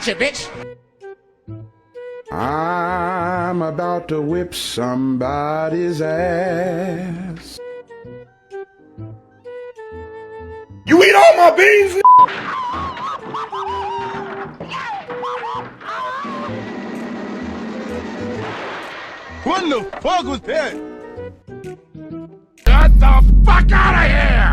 Gotcha, bitch. I'm about to whip somebody's ass. You eat all my beans? What the fuck was that? Get the fuck out of here!